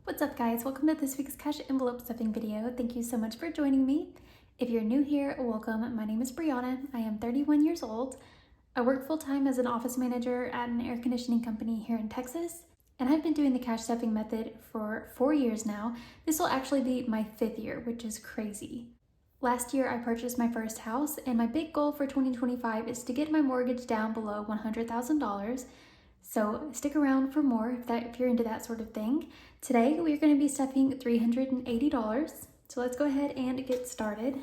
What's up guys, welcome to this week's cash envelope stuffing video. Thank you so much for joining me. If you're new here, welcome. My name is Briana. I am 31 years old. I work full-time as an office manager at an air conditioning company here in Texas, and I've been doing the cash stuffing method for 4 years now. This will actually be my 5th year, which is crazy. Last year I purchased my first house, and my big goal for 2025 is to get my mortgage down below $100,000. So stick around for more if you're into that sort of thing. Today we're going to be stuffing $380. So let's go ahead and get started.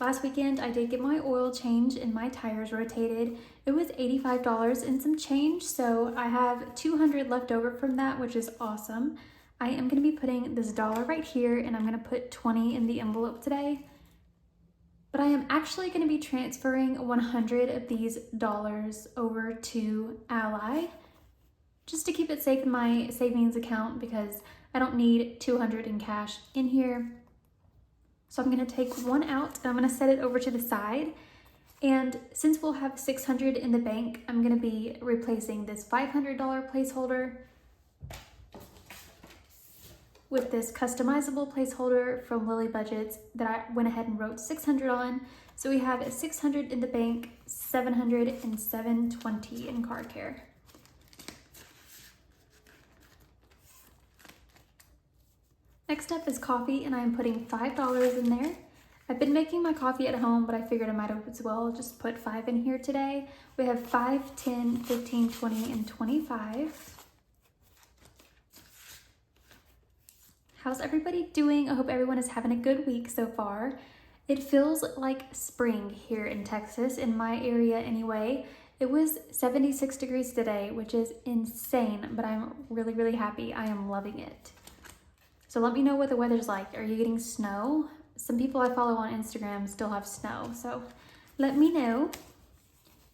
Last weekend I did get my oil change and my tires rotated. It was $85 and some change, so I have $200 left over from that, which is awesome. I am going to be putting this dollar right here, and I'm going to put 20 in the envelope today. But I am actually going to be transferring 100 of these dollars over to Ally just to keep it safe in my savings account because I don't need 200 in cash in here. So I'm going to take one out and I'm going to set it over to the side. And since we'll have 600 in the bank, I'm going to be replacing this $500 placeholder with this customizable placeholder from Lily Budgets that I went ahead and wrote 600 on. So we have 600 in the bank, 700 and 720 in car care. Next up is coffee, and I'm putting $5 in there. I've been making my coffee at home, but I figured I might as well just put 5 in here today. We have 5, 10, 15, 20, and 25. How's everybody doing? I hope everyone is having a good week so far. It feels like spring here in Texas, in my area anyway. It was 76 degrees today, which is insane, but I'm really happy. I am loving it. So let me know what the weather's like. Are you getting snow? Some people I follow on Instagram still have snow, so let me know.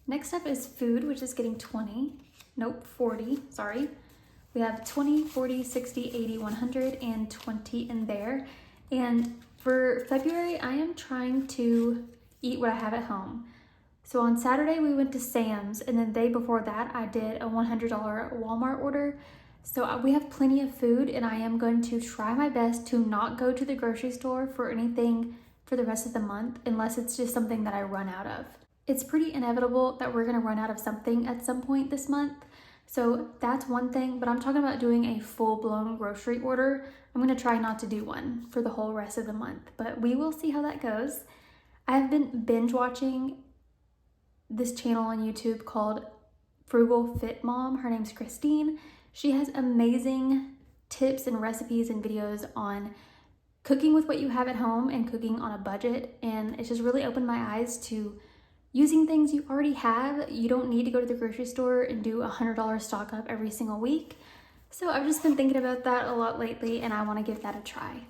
Next up is food, which is getting 40, sorry. We have 20, 40, 60, 80, 100, and 20 in there. And for February, I am trying to eat what I have at home. So on Saturday, we went to Sam's, and then the day before that, I did a $100 Walmart order. So we have plenty of food, and I am going to try my best to not go to the grocery store for anything for the rest of the month, unless it's just something that I run out of. It's pretty inevitable that we're gonna run out of something at some point this month. So that's one thing, but I'm talking about doing a full-blown grocery order. I'm gonna try not to do one for the whole rest of the month, but we will see how that goes. I have been binge watching this channel on YouTube called Frugal Fit Mom. Her name's Christine. She has amazing tips and recipes and videos on cooking with what you have at home and cooking on a budget, and it's just really opened my eyes to using things you already have. You don't need to go to the grocery store and do a $100 stock up every single week. So I've just been thinking about that a lot lately, and I want to give that a try.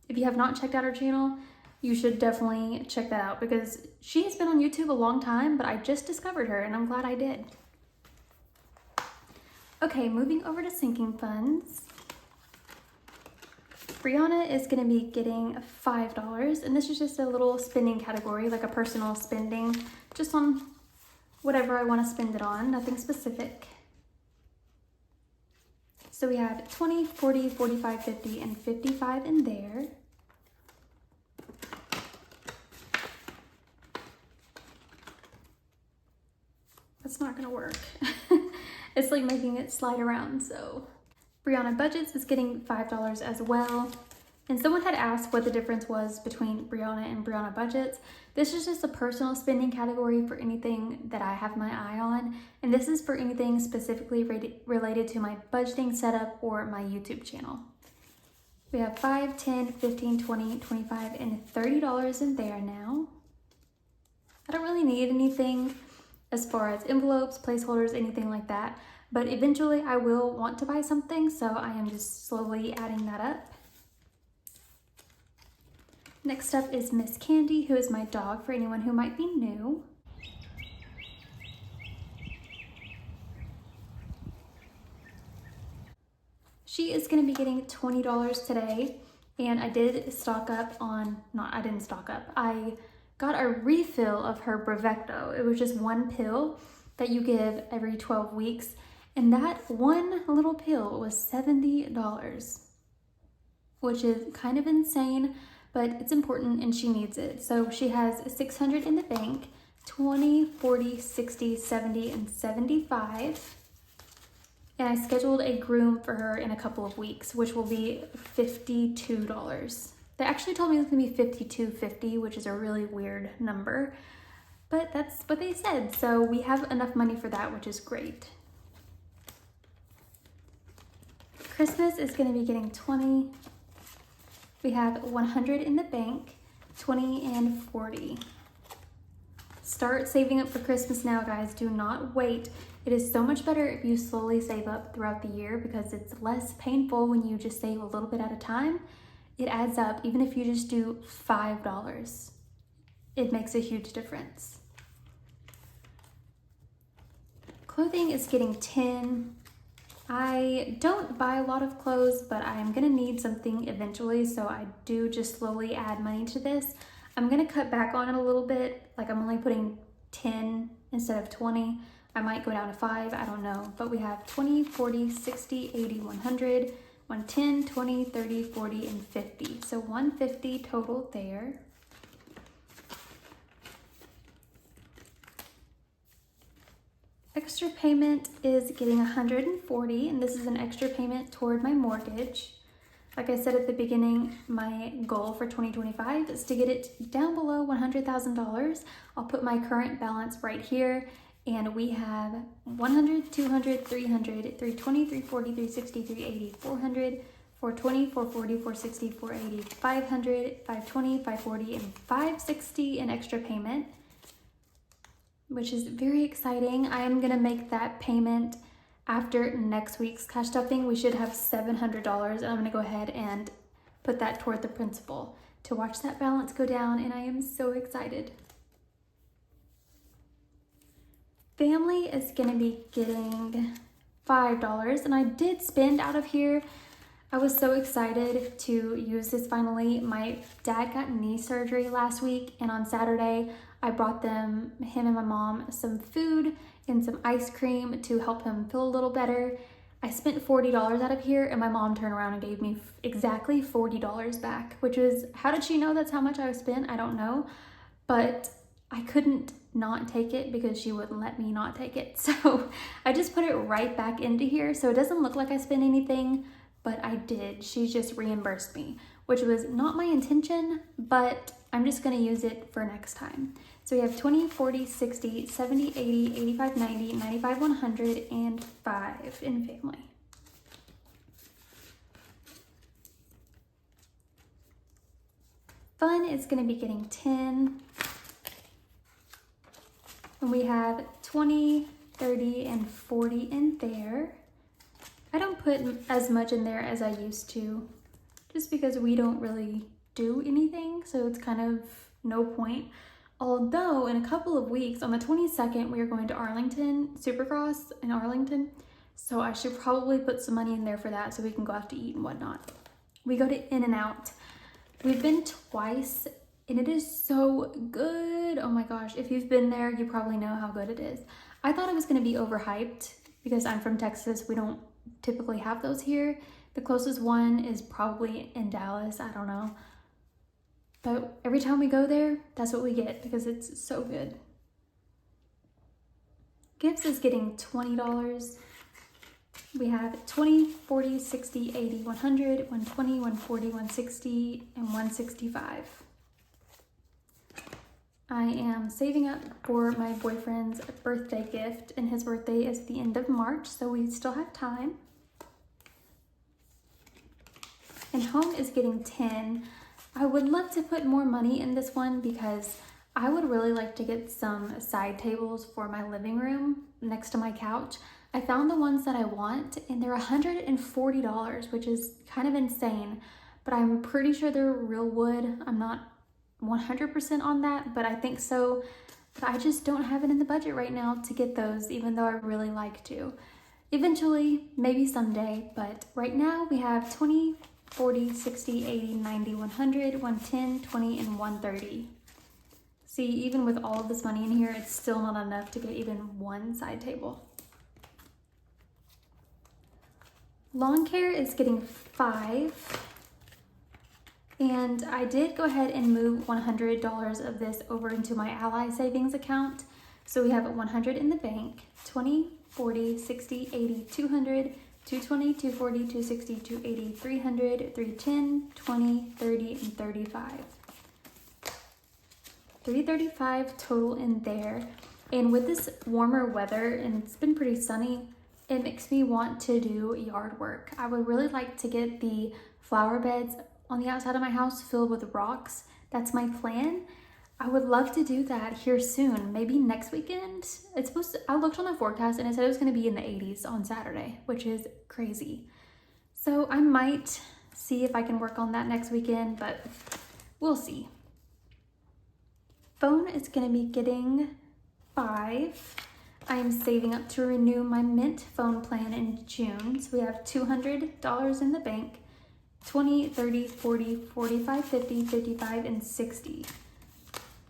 If you have not checked out her channel, you should definitely check that out because she has been on YouTube a long time, but I just discovered her and I'm glad I did. Okay, moving over to sinking funds. Briana is going to be getting $5, and this is just a little spending category, like a personal spending, just on whatever I want to spend it on, nothing specific. So we have 20, 40, 45, 50, and 55 in there. That's not going to work. It's like making it slide around, so. Briana Budgets is getting $5 as well. And someone had asked what the difference was between Briana and Briana Budgets. This is just a personal spending category for anything that I have my eye on. And this is for anything specifically related to my budgeting setup or my YouTube channel. We have 5, 10, 15, 20, 25, and $30 in there now. I don't really need anything as far as envelopes, placeholders, anything like that. But eventually I will want to buy something, so I am just slowly adding that up. Next up is Miss Candy, who is my dog for anyone who might be new. She is going to be getting $20 today, and I did stock up on, I didn't stock up. I got a refill of her Brevecto. It was just one pill that you give every 12 weeks. And that one little pill was $70, which is kind of insane, but it's important and she needs it. So she has 600 in the bank, 20, 40, 60, 70, and 75. And I scheduled a groom for her in a couple of weeks, which will be $52. They actually told me it was gonna be $52.50, which is a really weird number, but that's what they said. So we have enough money for that, which is great. Christmas is gonna be getting 20. We have 100 in the bank, 20 and 40. Start saving up for Christmas now, guys. Do not wait. It is so much better if you slowly save up throughout the year because it's less painful when you just save a little bit at a time. It adds up. Even if you just do $5, it makes a huge difference. Clothing is getting 10. I don't buy a lot of clothes, but I'm gonna need something eventually, so I do just slowly add money to this. I'm gonna cut back on it a little bit, like I'm only putting 10 instead of 20. I might go down to 5, I don't know, but we have 20, 40, 60, 80, 100, 110, 20, 30, 40, and 50. So 150 total there. Extra payment is getting 140, and this is an extra payment toward my mortgage. Like I said at the beginning, my goal for 2025 is to get it down below $100,000. I'll put my current balance right here, and we have 100, 200, 300, 320, 340, 360, 380, 400, 420, 440, 460, 480, 500, 520, 540, and 560 in extra payment, which is very exciting. I am gonna make that payment after next week's cash stuffing. We should have $700, and I'm gonna go ahead and put that toward the principal to watch that balance go down, and I am so excited. Family is gonna be getting $5, and I did spend out of here. I was so excited to use this finally. My dad got knee surgery last week, and on Saturday, I brought him and my mom, some food and some ice cream to help him feel a little better. I spent $40 out of here, and my mom turned around and gave me exactly $40 back, which was, how did she know that's how much I spent? I don't know, but I couldn't not take it because she wouldn't let me not take it. So I just put it right back into here. So it doesn't look like I spent anything, but I did. She just reimbursed me, which was not my intention, but I'm just gonna use it for next time. So we have 20, 40, 60, 70, 80, 85, 90, 95, 100, and 5 in family. Fun is gonna be getting 10. And we have 20, 30, and 40 in there. I don't put as much in there as I used to, just because we don't really do anything, so it's kind of no point. Although in a couple of weeks, on the 22nd, we are going to Arlington, Supercross in Arlington, so I should probably put some money in there for that so we can go out to eat and whatnot. We go to In-N-Out. We've been twice, and it is so good. Oh my gosh, if you've been there, you probably know how good it is. I thought it was gonna be overhyped because I'm from Texas. We don't typically have those here. The closest one is probably in Dallas, I don't know. But every time we go there, that's what we get because it's so good. Gifts is getting $20. We have 20, 40, 60, 80, 100, 120, 140, 160, and 165. I am saving up for my boyfriend's birthday gift, and his birthday is the end of March, so we still have time. And home is getting 10. I would love to put more money in this one because I would really like to get some side tables for my living room next to my couch. I found the ones that I want, and they're $140, which is kind of insane, but I'm pretty sure they're real wood. I'm not 100% on that, but I think so. But I just don't have it in the budget right now to get those, even though I really like to. Eventually, maybe someday, but right now we have 20, 40, 60, 80, 90, 100, 110, 20, and 130. See, even with all of this money in here, it's still not enough to get even one side table. Lawn care is getting 5. And I did go ahead and move $100 of this over into my Ally savings account. So we have 100 in the bank, 20, 40, 60, 80, 200, 220, 240, 260, 280, 300, 310, 20, 30, and 35. 335 total in there. And with this warmer weather, and it's been pretty sunny, it makes me want to do yard work. I would really like to get the flower beds on the outside of my house filled with rocks. That's my plan. I would love to do that here soon, maybe next weekend. It's supposed to, I looked on the forecast and it said it was gonna be in the 80s on Saturday, which is crazy. So I might see if I can work on that next weekend, but we'll see. Phone is gonna be getting 5. I am saving up to renew my Mint phone plan in June. So we have $200 in the bank, 20, 30, 40, 45, 50, 55, and 60.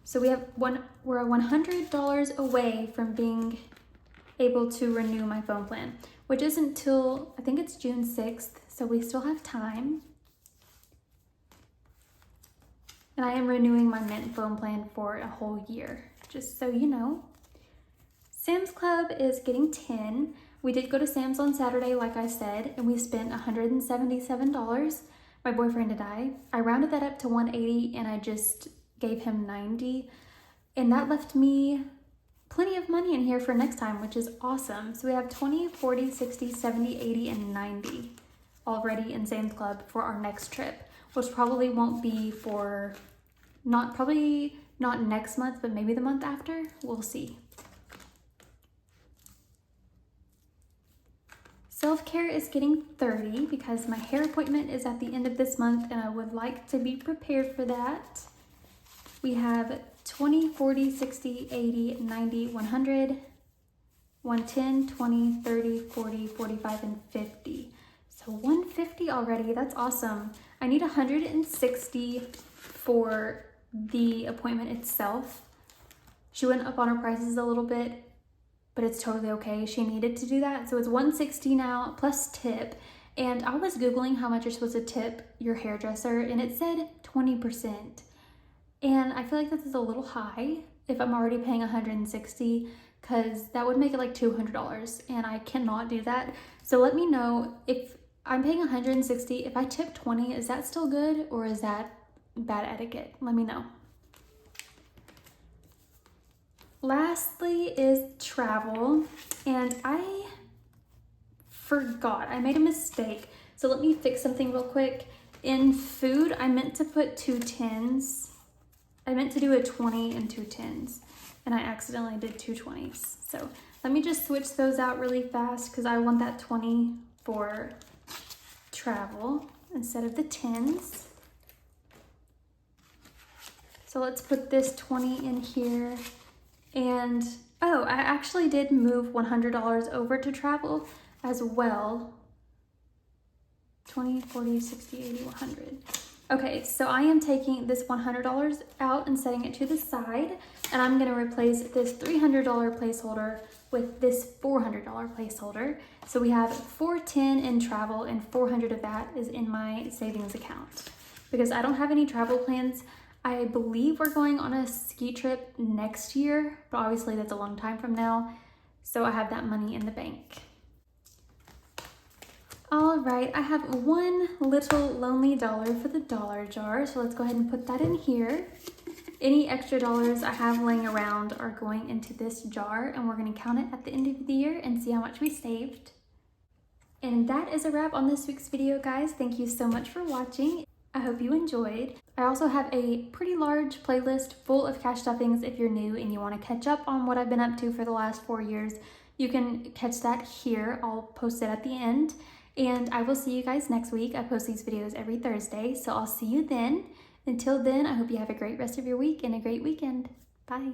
So we're $100 away from being able to renew my phone plan, which isn't till, I think it's June 6th, so we still have time. And I am renewing my Mint phone plan for a whole year, just so you know. Sam's Club is getting 10. We did go to Sam's on Saturday, like I said, and we spent $177, my boyfriend and I. I rounded that up to 180 and I just gave him 90. And that left me plenty of money in here for next time, which is awesome. So we have 20, 40, 60, 70, 80, and 90 already in Sam's Club for our next trip, which probably won't be for, probably not next month, but maybe the month after. We'll see. Self-care is getting 30 because my hair appointment is at the end of this month and I would like to be prepared for that. We have 20, 40, 60, 80, 90, 100, 110, 20, 30, 40, 45, and 50. So 150 already, that's awesome. I need 160 for the appointment itself. She went up on her prices a little bit, but it's totally okay. She needed to do that. So it's 160 now plus tip. And I was Googling how much you're supposed to tip your hairdresser and it said 20%. And I feel like this is a little high if I'm already paying 160, because that would make it like $200 and I cannot do that. So let me know if I'm paying 160, if I tip 20, is that still good or is that bad etiquette? Let me know. Lastly is travel, and I forgot, I made a mistake. So let me fix something real quick. In food, I meant to put 2 10s. I meant to do a 20 and 2 10s, and I accidentally did 2 20s. So let me just switch those out really fast because I want that 20 for travel instead of the 10s. So let's put this 20 in here. And oh, I actually did move $100 over to travel as well. 20, 40, 60, 80, 100. Okay, so I am taking this $100 out and setting it to the side, and I'm gonna replace this $300 placeholder with this $400 placeholder. So we have $410 in travel and 400 of that is in my savings account. Because I don't have any travel plans. I believe we're going on a ski trip next year, but obviously that's a long time from now. So I have that money in the bank. All right, I have one little lonely dollar for the dollar jar. So let's go ahead and put that in here. Any extra dollars I have laying around are going into this jar, and we're gonna count it at the end of the year and see how much we saved. And that is a wrap on this week's video, guys. Thank you so much for watching. I hope you enjoyed. I also have a pretty large playlist full of cash stuffings. If you're new and you want to catch up on what I've been up to for the last 4 years, you can catch that here. I'll post it at the end. And I will see you guys next week. I post these videos every Thursday, so I'll see you then. Until then, I hope you have a great rest of your week and a great weekend. Bye.